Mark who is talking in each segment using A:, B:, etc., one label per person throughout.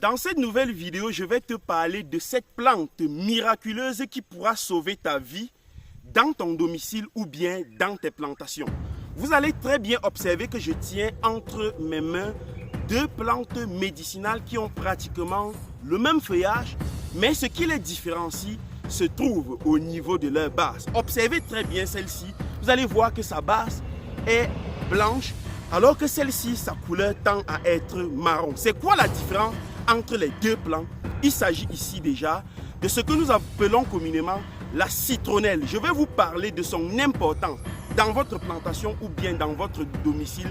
A: Dans cette nouvelle vidéo, je vais te parler de cette plante miraculeuse qui pourra sauver ta vie dans ton domicile ou bien dans tes plantations. Vous allez très bien observer que je tiens entre mes mains deux plantes médicinales qui ont pratiquement le même feuillage, mais ce qui les différencie se trouve au niveau de leur base. Observez très bien celle-ci, vous allez voir que sa base est blanche, alors que celle-ci, sa couleur tend à être marron. C'est quoi la différence entre les deux plantes? Il s'agit ici déjà de ce que nous appelons communément la citronnelle. Je vais vous parler de son importance dans votre plantation ou bien dans votre domicile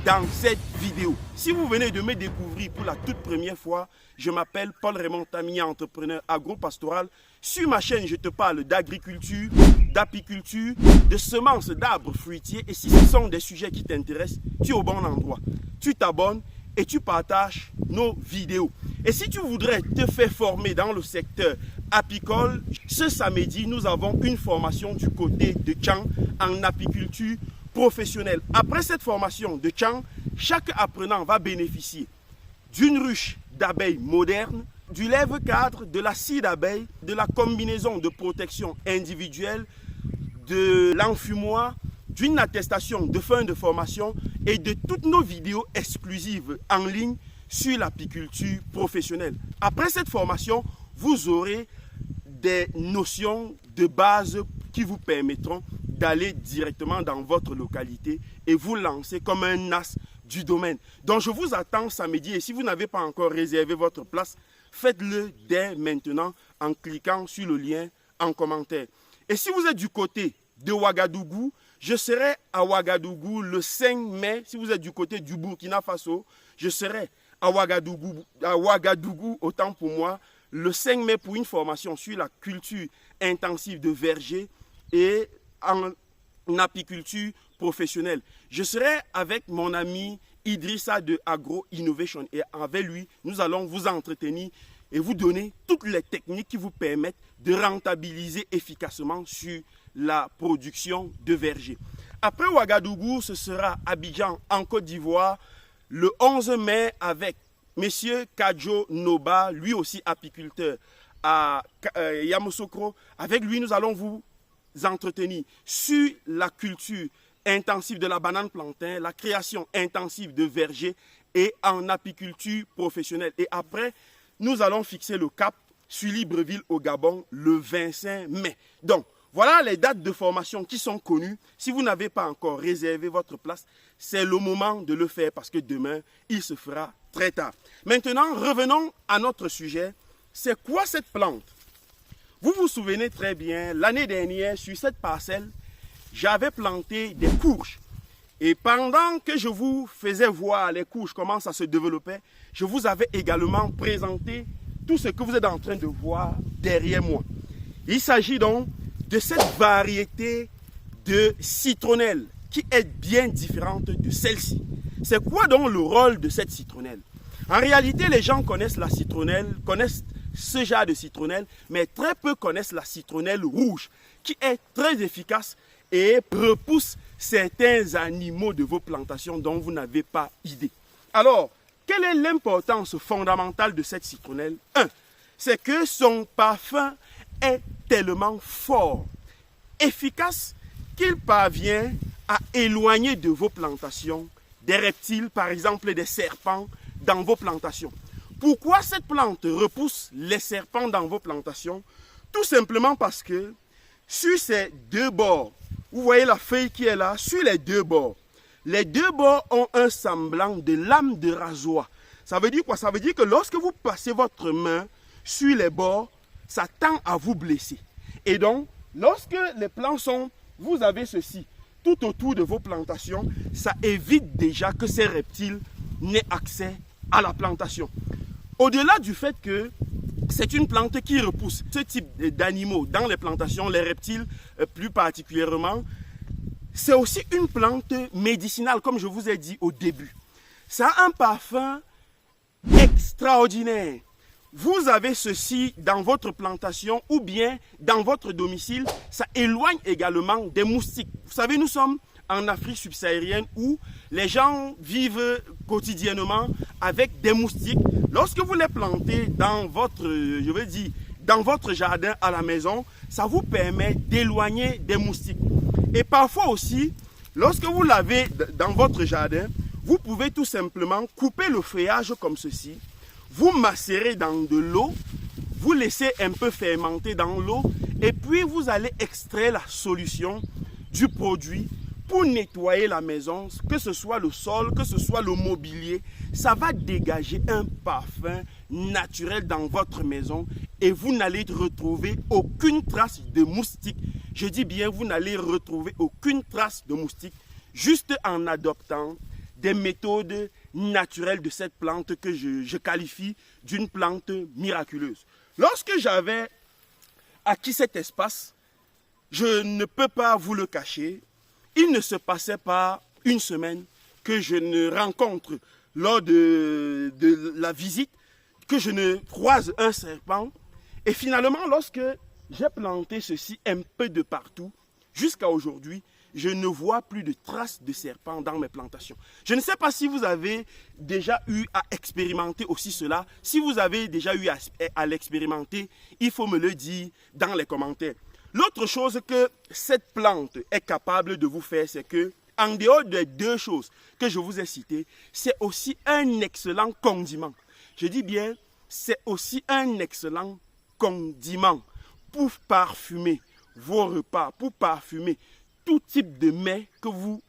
A: dans cette vidéo. Si vous venez de me découvrir pour la toute première fois, je m'appelle Paul Raymond Tamia, entrepreneur agropastoral. Sur ma chaîne, je te parle d'agriculture, d'apiculture, de semences d'arbres fruitiers. Et si ce sont des sujets qui t'intéressent, tu es au bon endroit. Tu t'abonnes et tu partages nos vidéos. Et si tu voudrais te faire former dans le secteur apicole, ce samedi, nous avons une formation du côté de Tchang en apiculture professionnelle. Après cette formation de Tchang, chaque apprenant va bénéficier d'une ruche d'abeilles moderne, du lève-cadre, de la scie d'abeille, de la combinaison de protection individuelle, de l'enfumoir, d'une attestation de fin de formation et de toutes nos vidéos exclusives en ligne sur l'apiculture professionnelle. Après cette formation, vous aurez des notions de base qui vous permettront d'aller directement dans votre localité et vous lancer comme un as du domaine. Donc je vous attends samedi et si vous n'avez pas encore réservé votre place, faites-le dès maintenant en cliquant sur le lien en commentaire. Et si vous êtes du côté de Ouagadougou, je serai à Ouagadougou le 5 mai. Si vous êtes du côté du Burkina Faso, je serai à Ouagadougou, autant pour moi, le 5 mai pour une formation sur la culture intensive de verger et en apiculture professionnelle. Je serai avec mon ami Idrissa de Agro Innovation et avec lui, nous allons vous entretenir et vous donner toutes les techniques qui vous permettent de rentabiliser efficacement sur la production de verger. Après Ouagadougou, ce sera Abidjan en Côte d'Ivoire le 11 mai avec Monsieur Kadjo Noba, lui aussi apiculteur à Yamoussoukro. Avec lui, nous allons vous entretenir sur la culture intensive de la banane plantain, la création intensive de vergers et en apiculture professionnelle. Et après, nous allons fixer le cap sur Libreville au Gabon le 25 mai. Donc, voilà les dates de formation qui sont connues. Si vous n'avez pas encore réservé votre place, c'est le moment de le faire parce que demain, il se fera très tard. Maintenant, revenons à notre sujet. C'est quoi cette plante? Vous vous souvenez très bien, l'année dernière, sur cette parcelle, j'avais planté des courges. Et pendant que je vous faisais voir les courges, comment ça se développait, je vous avais également présenté tout ce que vous êtes en train de voir derrière moi. Il s'agit donc de cette variété de citronnelle qui est bien différente de celle-ci. C'est quoi donc le rôle de cette citronnelle? En réalité, les gens connaissent la citronnelle, connaissent ce genre de citronnelle, mais très peu connaissent la citronnelle rouge, qui est très efficace et repousse certains animaux de vos plantations dont vous n'avez pas idée. Alors, quelle est l'importance fondamentale de cette citronnelle? 1. C'est que son parfum est tellement fort, efficace, qu'il parvient à éloigner de vos plantations des reptiles, par exemple des serpents dans vos plantations. Pourquoi cette plante repousse les serpents dans vos plantations? Tout simplement parce que sur ces deux bords, vous voyez la feuille qui est là, sur les deux bords ont un semblant de lame de rasoir. Ça veut dire quoi? Ça veut dire que lorsque vous passez votre main sur les bords, ça tend à vous blesser. Et donc, lorsque les plants sont, vous avez ceci tout autour de vos plantations, ça évite déjà que ces reptiles n'aient accès à la plantation. Au-delà du fait que c'est une plante qui repousse ce type d'animaux dans les plantations, les reptiles plus particulièrement, c'est aussi une plante médicinale, comme je vous ai dit au début. Ça a un parfum extraordinaire. Vous avez ceci dans votre plantation ou bien dans votre domicile, ça éloigne également des moustiques. Vous savez, nous sommes en Afrique subsaharienne où les gens vivent quotidiennement avec des moustiques. Lorsque vous les plantez dans votre, dans votre jardin à la maison, ça vous permet d'éloigner des moustiques. Et parfois aussi, lorsque vous l'avez dans votre jardin, vous pouvez tout simplement couper le feuillage comme ceci, vous macérez dans de l'eau, vous laissez un peu fermenter dans l'eau et puis vous allez extraire la solution du produit pour nettoyer la maison, que ce soit le sol, que ce soit le mobilier. Ça va dégager un parfum naturel dans votre maison et vous n'allez retrouver aucune trace de moustique. Je dis bien, vous n'allez retrouver aucune trace de moustique juste en adoptant des méthodes naturelles de cette plante que je qualifie d'une plante miraculeuse. Lorsque j'avais acquis cet espace, je ne peux pas vous le cacher, il ne se passait pas une semaine que je ne rencontre lors de la visite, que je ne croise un serpent. Et finalement, lorsque j'ai planté ceci un peu de partout, jusqu'à aujourd'hui, je ne vois plus de traces de serpents dans mes plantations. Je ne sais pas si vous avez déjà eu à expérimenter aussi cela. Si vous avez déjà eu à l'expérimenter, il faut me le dire dans les commentaires. L'autre chose que cette plante est capable de vous faire, c'est que, en dehors des deux choses que je vous ai citées, c'est aussi un excellent condiment. Je dis bien, c'est aussi un excellent condiment pour parfumer vos repas, pour parfumer tout type de mets que vous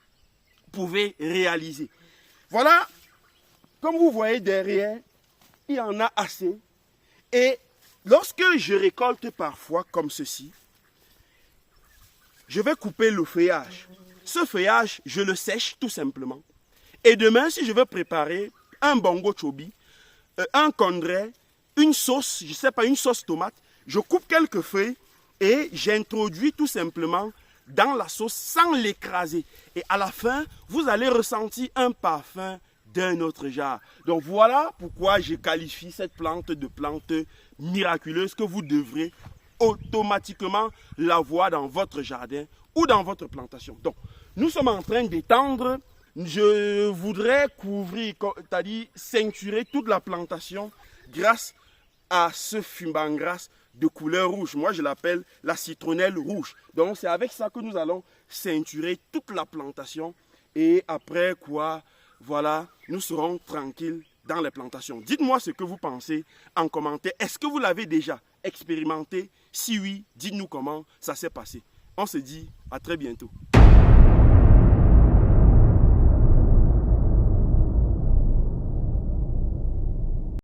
A: pouvez réaliser. Voilà, comme vous voyez derrière, il y en a assez. Et lorsque je récolte parfois comme ceci, je vais couper le feuillage. Ce feuillage, je le sèche tout simplement. Et demain, si je veux préparer un bongo chobi, un condré, une sauce, je ne sais pas, une sauce tomate, je coupe quelques feuilles et j'introduis tout simplement dans la sauce sans l'écraser. Et à la fin, vous allez ressentir un parfum d'un autre genre. Donc voilà pourquoi je qualifie cette plante de plante miraculeuse que vous devrez automatiquement la voir dans votre jardin ou dans votre plantation. Donc, nous sommes en train d'étendre. Je voudrais couvrir, c'est-à-dire ceinturer toute la plantation grâce à ce fumbangras de couleur rouge. Moi, je l'appelle la citronnelle rouge. Donc, c'est avec ça que nous allons ceinturer toute la plantation. Et après quoi, voilà, nous serons tranquilles dans les plantations. Dites-moi ce que vous pensez en commentaire. Est-ce que vous l'avez déjà expérimenté? Si oui, dites-nous comment ça s'est passé. On se dit à très bientôt.